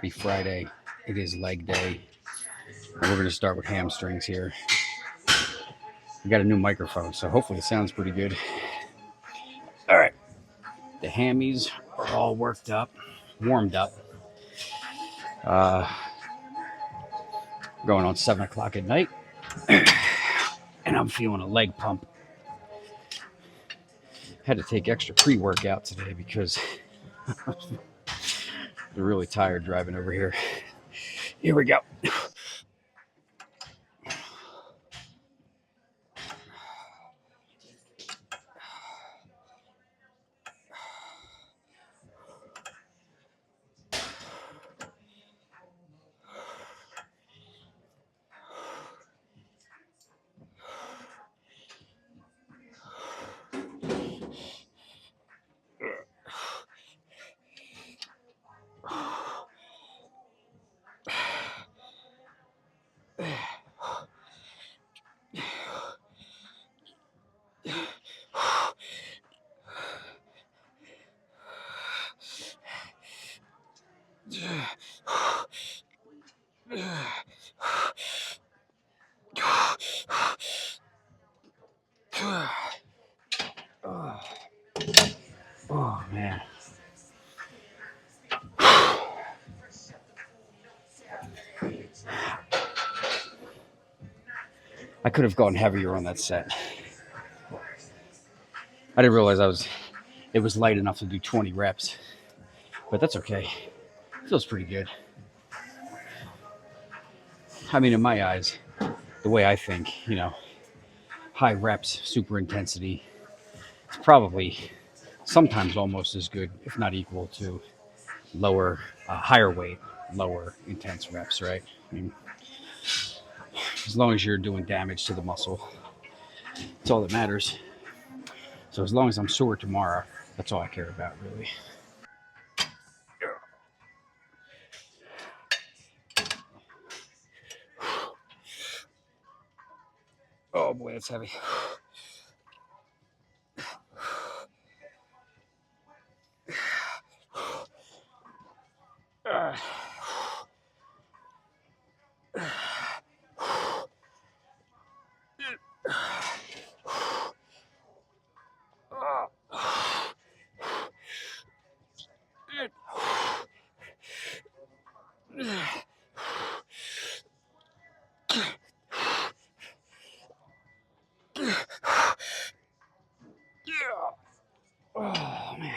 Happy Friday. It is leg day. And we're going to start with hamstrings here. We got a new microphone, so hopefully it sounds pretty good. All right. The hammies are all worked up, warmed up. Going on 7 o'clock at night. And I'm feeling a leg pump. Had to take extra pre-workout today because they're really tired driving over here. Here we go. Oh, man. I could have gone heavier on that set. I didn't realize it was light enough to do 20 reps. But that's okay. Feels pretty good. I mean, in my eyes, the way I think, high reps, super intensity, it's probably sometimes almost as good, if not equal to higher weight, lower intense reps, right? I mean, as long as you're doing damage to the muscle, that's all that matters. So as long as I'm sore tomorrow, that's all I care about, really. Oh boy, that's heavy. Oh man.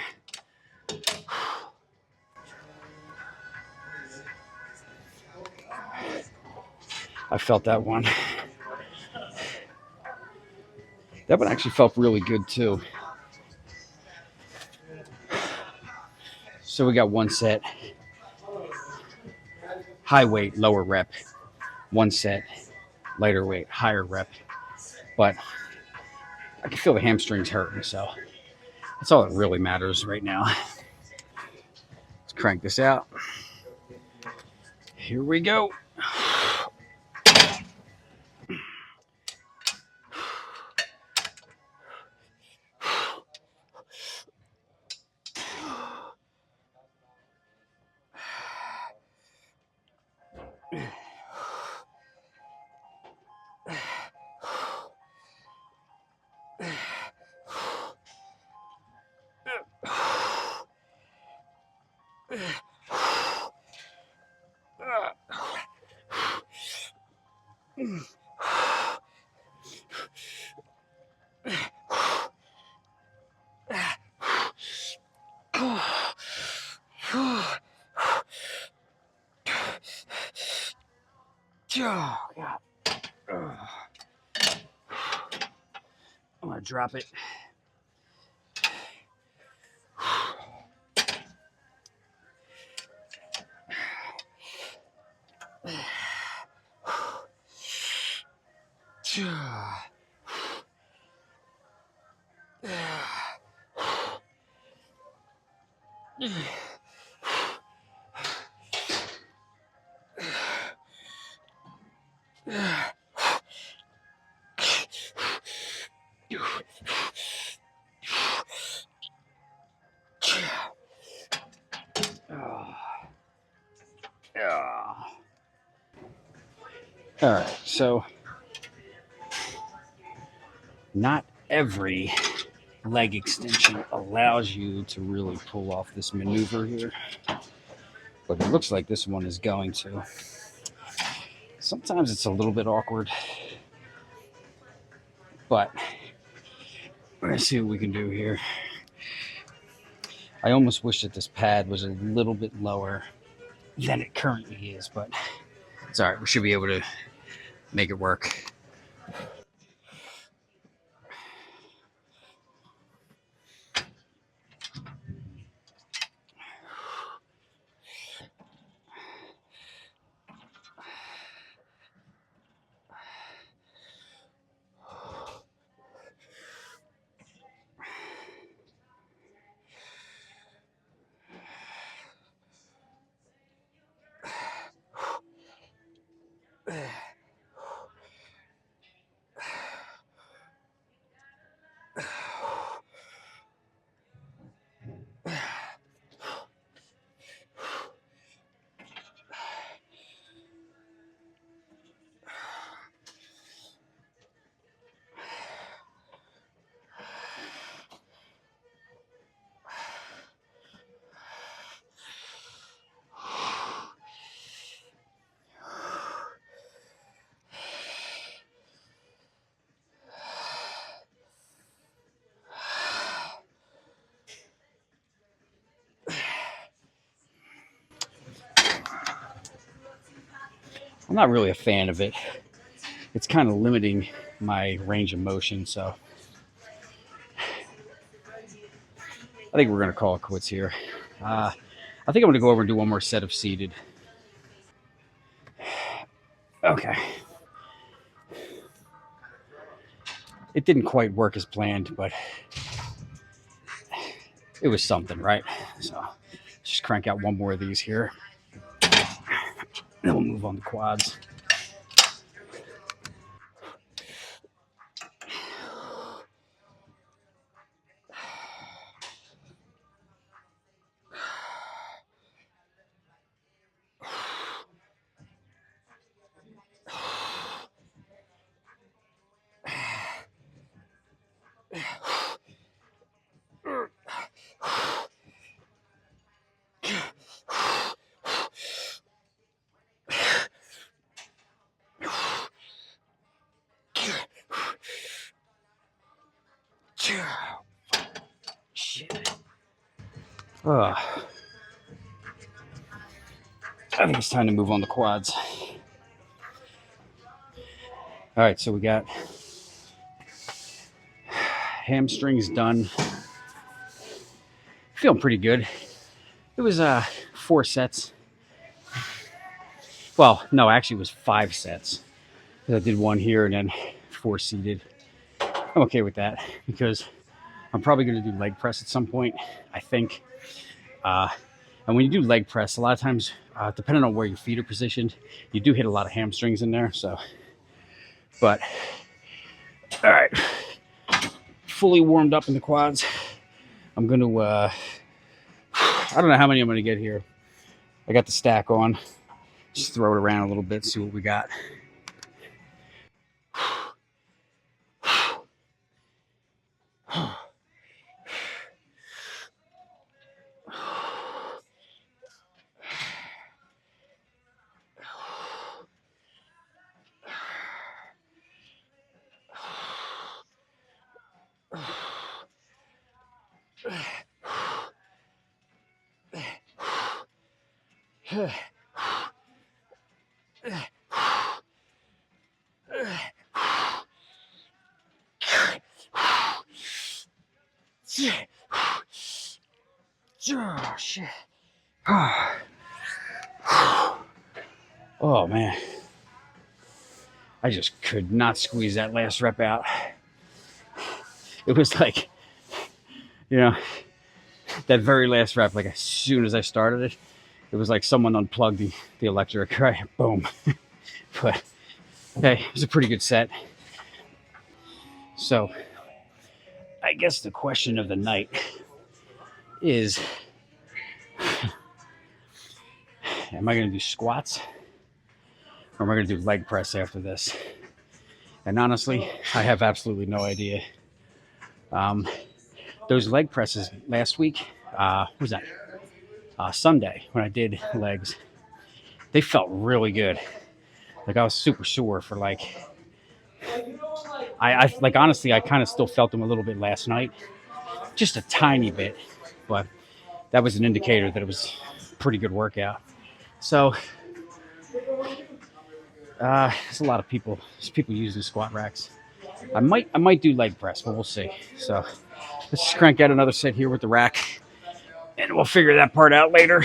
I felt that one. That one actually felt really good too. So we got one set, high weight, lower rep. One set, lighter weight, higher rep. But I can feel the hamstrings hurting, so that's all that really matters right now. Let's crank this out. Here we go. Oh, God. I'm going to drop it. All right, so not every leg extension allows you to really pull off this maneuver here, but it looks like this one is going to. Sometimes it's a little bit awkward, but we're gonna see what we can do here. I almost wish that this pad was a little bit lower than it currently is, but it's all right. We should be able to make it work. I'm not really a fan of it. It's kind of limiting my range of motion, so I think we're going to call it quits here. I think I'm going to go over and do one more set of seated. Okay. It didn't quite work as planned, but it was something, right? So just crank out one more of these here. Then we'll move on to quads. Shit. I think it's time to move on to quads. All right, so we got hamstrings done. Feeling pretty good. It was 4 sets. Well, no, actually it was 5 sets. I did one here and then 4 seated. I'm okay with that because I'm probably going to do leg press at some point, I think. And when you do leg press, a lot of times, depending on where your feet are positioned, you do hit a lot of hamstrings in there. So, but all right, fully warmed up in the quads. I'm going to, I don't know how many I'm going to get here. I got the stack on. Just throw it around a little bit, see what we got. Oh, shit. Oh, man. I just could not squeeze that last rep out. It was like, that very last rep, like as soon as I started it, it was like someone unplugged the electric, right? Boom. But hey, it was a pretty good set. So I guess the question of the night is, am I going to do squats and we're going to do leg press after this. And honestly, I have absolutely no idea. Um, those leg presses last week, what was that? Sunday when I did legs, they felt really good. Like I was super sore for like, I like honestly, I kind of still felt them a little bit last night, just a tiny bit, but that was an indicator that it was a pretty good workout. So there's a lot of people. There's people using squat racks. I might do leg press, but we'll see. So let's just crank out another set here with the rack, and we'll figure that part out later.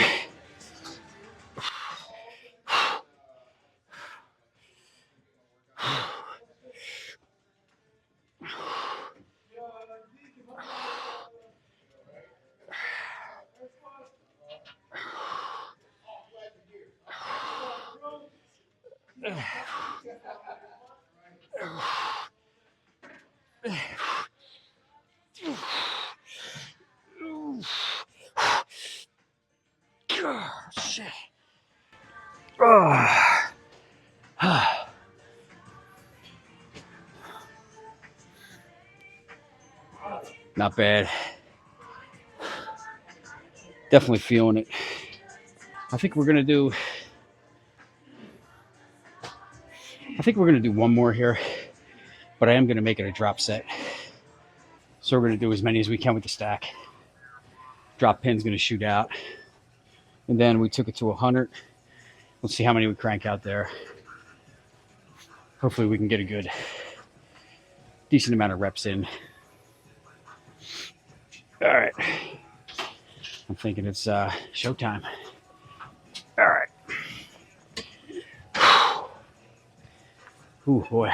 Oh, shit. Oh. Not bad. Definitely feeling it. I think we're gonna do one more here, but I am gonna make it a drop set. So we're gonna do as many as we can with the stack. Drop pin's gonna shoot out, and then we took it to 100. Let's see how many we crank out there. Hopefully we can get a good, decent amount of reps in. All right. I'm thinking it's showtime. All right. Ooh, boy.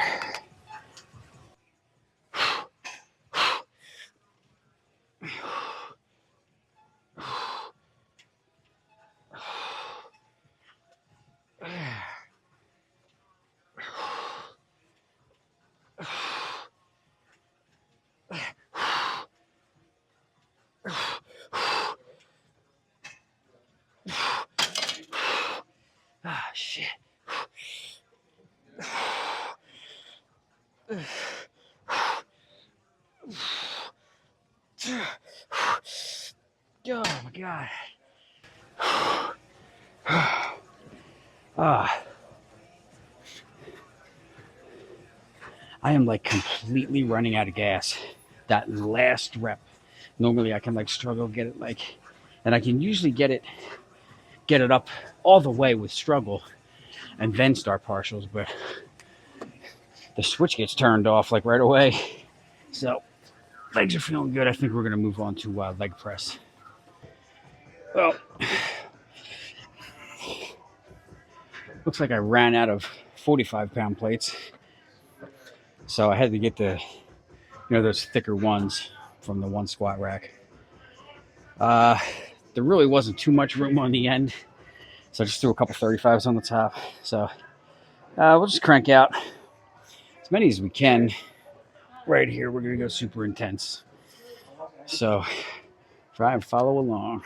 Ah, shit. Oh my god. I am like completely running out of gas. That last rep. Normally I can like struggle get it like, and I can usually get it up all the way with struggle and then start partials, but the switch gets turned off like right away. So legs are feeling good. I think we're gonna move on to leg press. Well, looks like I ran out of 45-pound plates, so I had to get those thicker ones from the one squat rack. There really wasn't too much room on the end, so I just threw a couple 35s on the top. So we'll just crank out as many as we can. Right here, we're gonna go super intense. So try and follow along.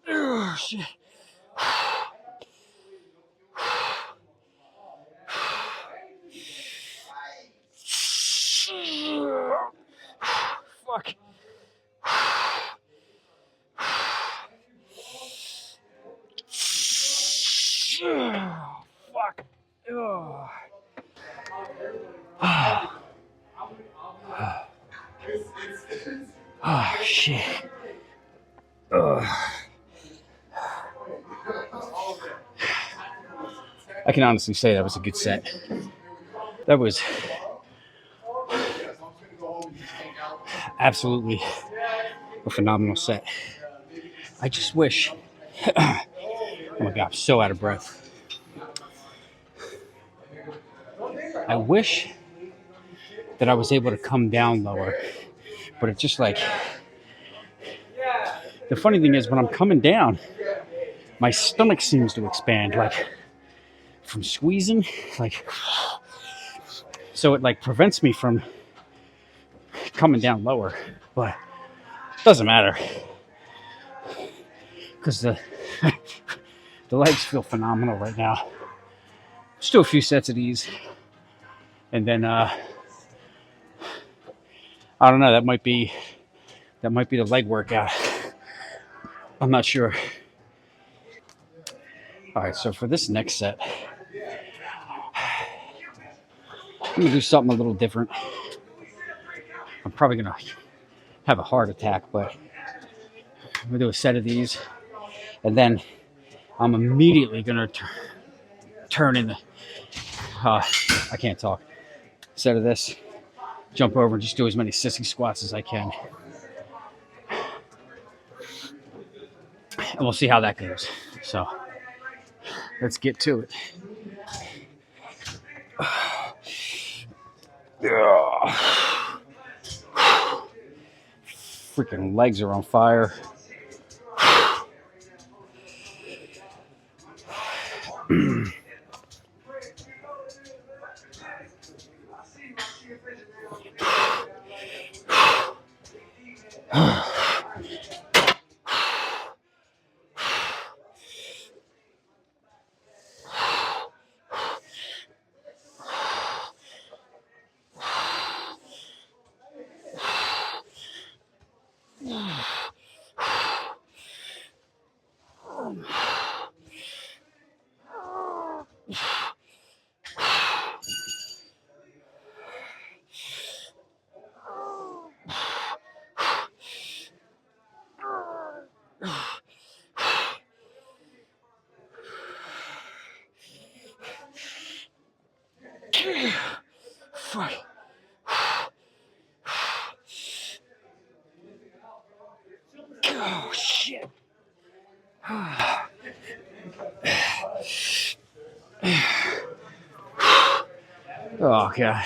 Oh, shit. Fuck. Fuck. Oh. Oh, shit. Ugh. I can honestly say that was a good set. That was absolutely a phenomenal set. I just wish. Oh my god, I'm so out of breath. I wish that I was able to come down lower, but it's just like the funny thing is when I'm coming down, my stomach seems to expand, like from squeezing, like so it like prevents me from coming down lower, but it doesn't matter because the legs feel phenomenal right now. Just do a few sets of these, and then I don't know. That might be the leg workout. I'm not sure. All right, so for this next set, I'm gonna do something a little different. I'm probably gonna have a heart attack, but I'm gonna do a set of these, and then I'm immediately gonna turn in the. I can't talk. Set of this, jump over and just do as many sissy squats as I can, and we'll see how that goes. So let's get to it. Freaking legs are on fire. Fuck. Oh shit. Oh god.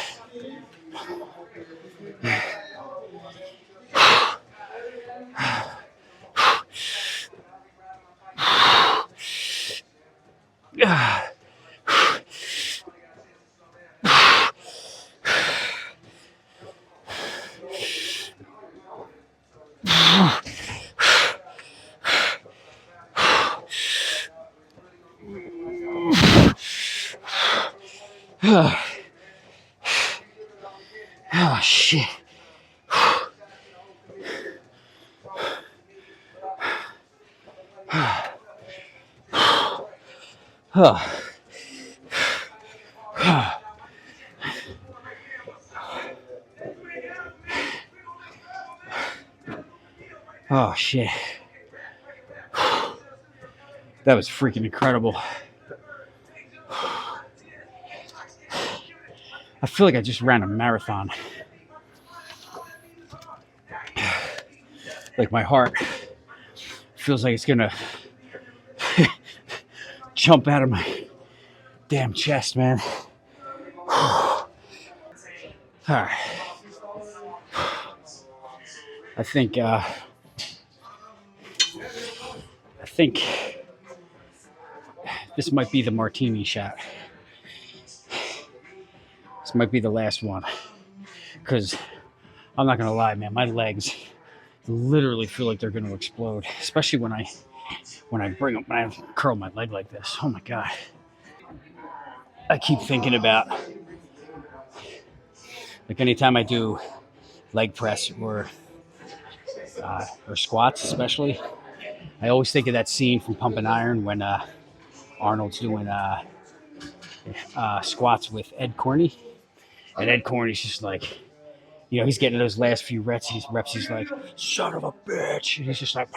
Oh shit. Oh shit. That was freaking incredible. I feel like I just ran a marathon. Like my heart feels like it's gonna jump out of my damn chest, man. All right. I think this might be the martini shot. This might be the last one. Because I'm not gonna lie, man, my legs literally feel like they're gonna explode. Especially when I curl my leg like this. Oh my god. I keep thinking about like anytime I do leg press or squats, especially, I always think of that scene from Pumping Iron when Arnold's doing squats with Ed Corney. And Ed Corney's just like, he's getting those last few reps. He's like, son of a bitch. And he's just like,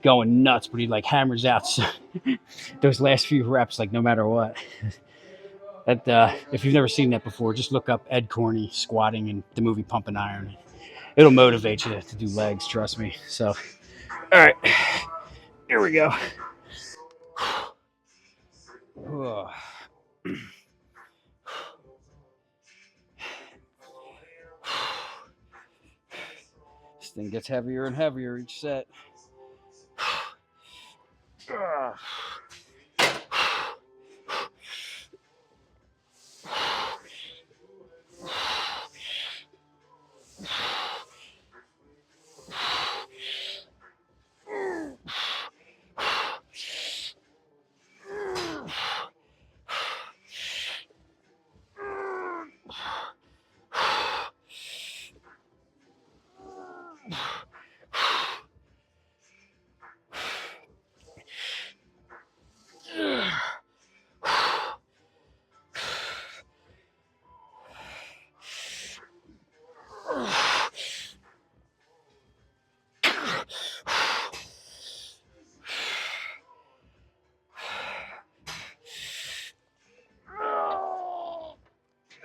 going nuts, but he like hammers out those last few reps, like no matter what. That if you've never seen that before, just look up Ed Corney squatting in the movie Pumping Iron. It'll motivate you to do legs, trust me. So, all right, here we go. This thing gets heavier and heavier each set.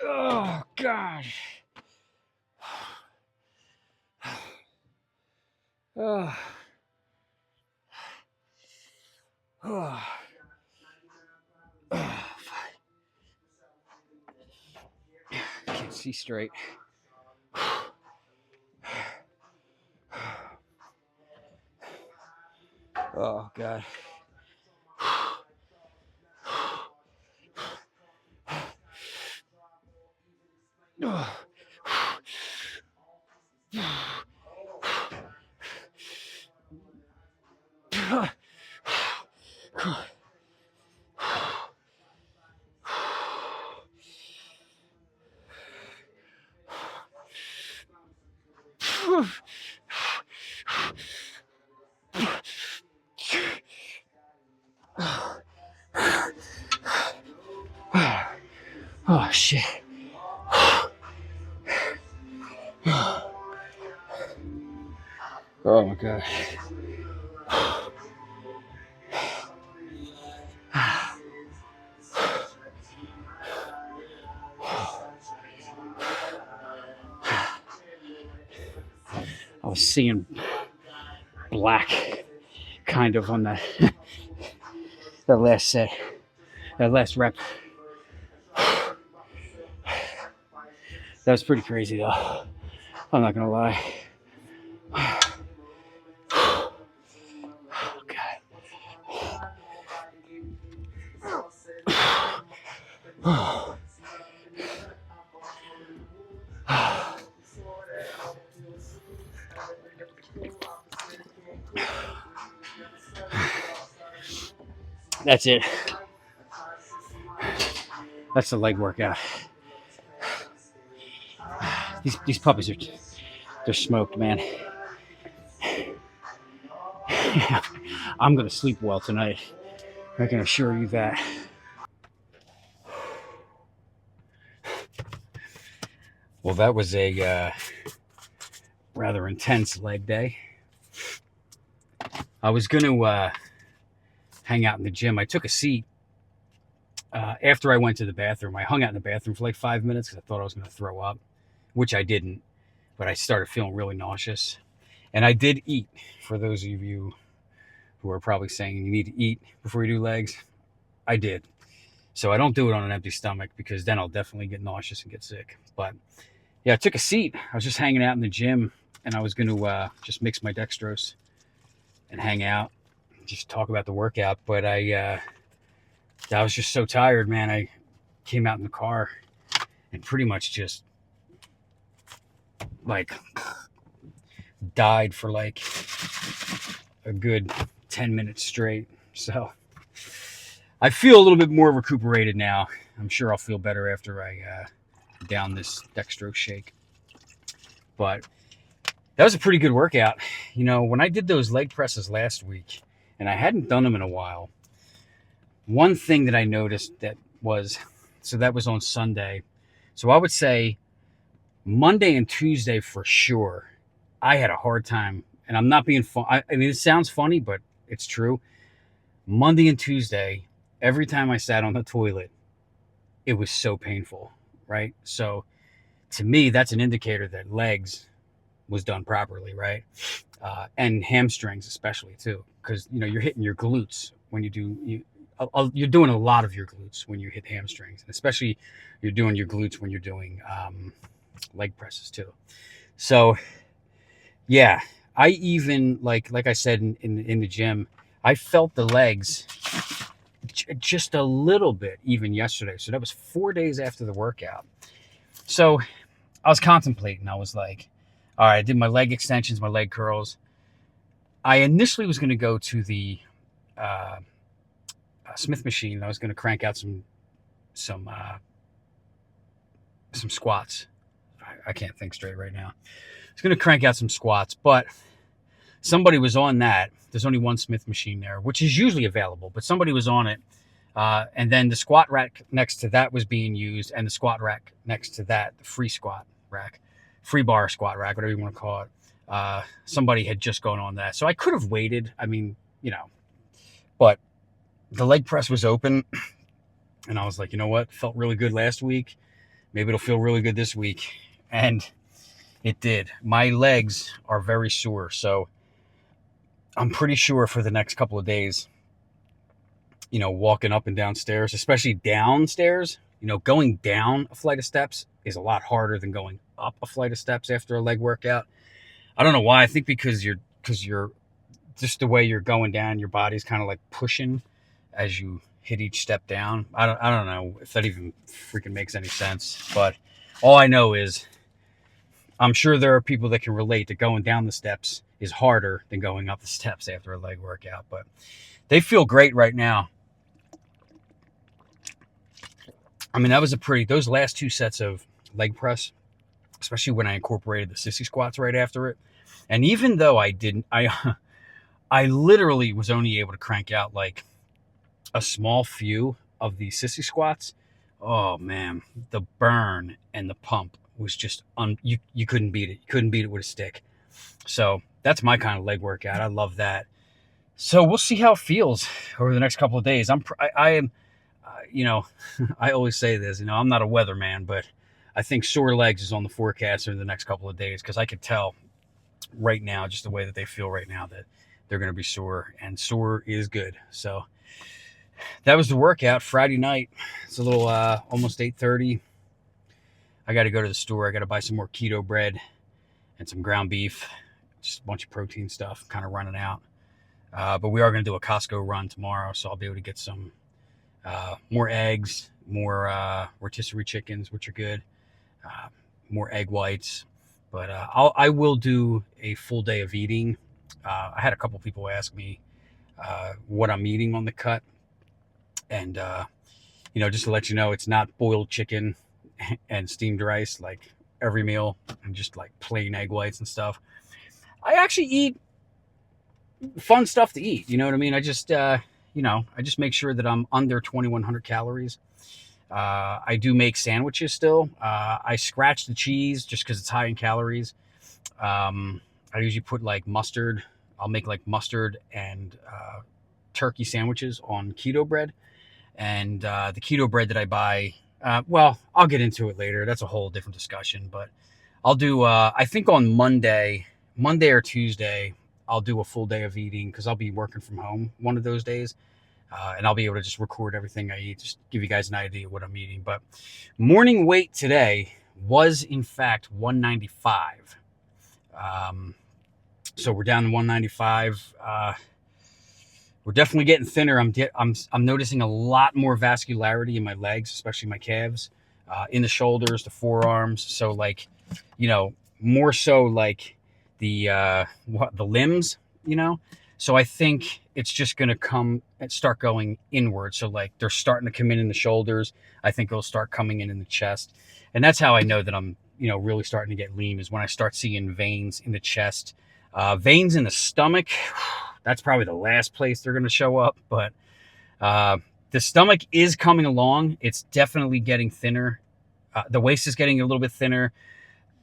Oh, God. Oh. Oh. Can't see straight. Oh, God. Oh, shit. Oh, my God. I was seeing black kind of on that last set, that last rep. That was pretty crazy though. I'm not gonna lie. Oh, God. That's it. That's the leg workout. These puppies they're smoked, man. I'm gonna sleep well tonight. I can assure you that. Well, that was a rather intense leg day. I was gonna hang out in the gym. I took a seat after I went to the bathroom. I hung out in the bathroom for like 5 minutes because I thought I was going to throw up, which I didn't, but I started feeling really nauseous. And I did eat. For those of you who are probably saying you need to eat before you do legs, I did. So I don't do it on an empty stomach because then I'll definitely get nauseous and get sick. But yeah, I took a seat. I was just hanging out in the gym, and I was going to just mix my dextrose and hang out, just talk about the workout. But I was just so tired, man. I came out in the car and pretty much just like died for like a good 10 minutes straight. So I feel a little bit more recuperated now. I'm sure I'll feel better after I down this dextrose shake. But that was a pretty good workout. When I did those leg presses last week, and I hadn't done them in a while, one thing that I noticed that was on Sunday. So I would say Monday and Tuesday for sure. I had a hard time, and I'm not being fun. I mean, it sounds funny, but it's true. Monday and Tuesday, every time I sat on the toilet, it was so painful, right? So to me, that's an indicator that legs was done properly, right? And hamstrings especially too, because you're hitting your glutes when you do you're doing a lot of your glutes when you hit hamstrings, and especially you're doing your glutes when you're doing leg presses too. So yeah, I even like I said in the gym, I felt the legs just a little bit even yesterday. So that was 4 days after the workout. So I was contemplating. I was like, all right, I did my leg extensions, my leg curls. I initially was going to go to the uh, Smith machine. I was going to crank out some squats. I can't think straight right now. I was going to crank out some squats, but somebody was on that. There's only one Smith machine there, which is usually available, but somebody was on it. And then the squat rack next to that was being used, and the squat rack next to that, the free squat rack, free bar squat rack, whatever you want to call it. Somebody had just gone on that. So I could have waited. I mean, but the leg press was open, and I was like, you know what? Felt really good last week. Maybe it'll feel really good this week. And it did. My legs are very sore. So I'm pretty sure for the next couple of days, walking up and down stairs, especially downstairs, going down a flight of steps is a lot harder than going up a flight of steps after a leg workout. I don't know why. I think because you're just the way you're going down, your body's kind of like pushing as you hit each step down. I don't know if that even freaking makes any sense, but all I know is I'm sure there are people that can relate that going down the steps is harder than going up the steps after a leg workout, but they feel great right now. I mean, that was those last two sets of leg press, especially when I incorporated the sissy squats right after it. And even though I literally was only able to crank out like a small few of the sissy squats. Oh man, the burn and the pump was just you couldn't beat it. You couldn't beat it with a stick. So that's my kind of leg workout. I love that. So we'll see how it feels over the next couple of days. I am, I always say this. I'm not a weatherman, but I think sore legs is on the forecast over the next couple of days because I could tell right now, just the way that they feel right now, that they're going to be sore, and sore is good. So that was the workout Friday night. It's a little almost 8:30. I got to go to the store. I got to buy some more keto bread and some ground beef, just a bunch of protein stuff, kind of running out. But we are going to do a Costco run tomorrow, so I'll be able to get some more eggs, more rotisserie chickens, which are good, more egg whites. But I will do a full day of eating. I had a couple people ask me what I'm eating on the cut. And, just to let you know, it's not boiled chicken and steamed rice like every meal and just like plain egg whites and stuff. I actually eat fun stuff to eat. You know what I mean? I just make sure that I'm under 2,100 calories. I do make sandwiches still. I scratch the cheese just because it's high in calories. I usually put like mustard. I'll make like mustard and turkey sandwiches on keto bread. And the keto bread that I buy, I'll get into it later. That's a whole different discussion. But I'll do, I think on Monday or Tuesday, I'll do a full day of eating because I'll be working from home one of those days. And I'll be able to just record everything I eat, just give you guys an idea of what I'm eating. But morning weight today was, in fact, 195. So we're down to 195. We're definitely getting thinner. I'm noticing a lot more vascularity in my legs, especially my calves, in the shoulders, the forearms. So like, more so like the limbs, So I think it's just going to come and start going inward. So like they're starting to come in the shoulders. I think it'll start coming in the chest. And that's how I know that I'm, really starting to get lean, is when I start seeing veins in the chest, veins in the stomach. That's probably the last place they're going to show up. But the stomach is coming along. It's definitely getting thinner. The waist is getting a little bit thinner.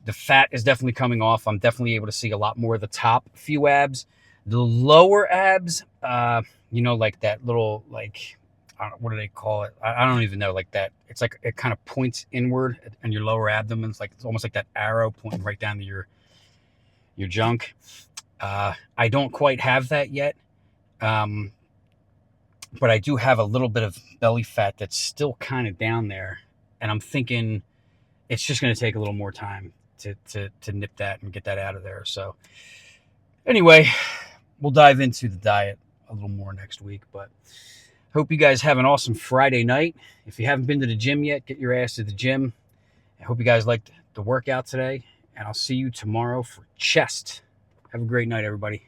The fat is definitely coming off. I'm definitely able to see a lot more of the top few abs. The lower abs, like that little, like, I don't, what do they call it? I don't even know. Like that, it's like it kind of points inward, and your lower abdomen. It's almost like that arrow pointing right down to your junk. I don't quite have that yet, but I do have a little bit of belly fat that's still kind of down there, and I'm thinking it's just going to take a little more time to nip that and get that out of there. So anyway, we'll dive into the diet a little more next week, but hope you guys have an awesome Friday night. If you haven't been to the gym yet, get your ass to the gym. I hope you guys liked the workout today, and I'll see you tomorrow for chest. Have a great night, everybody.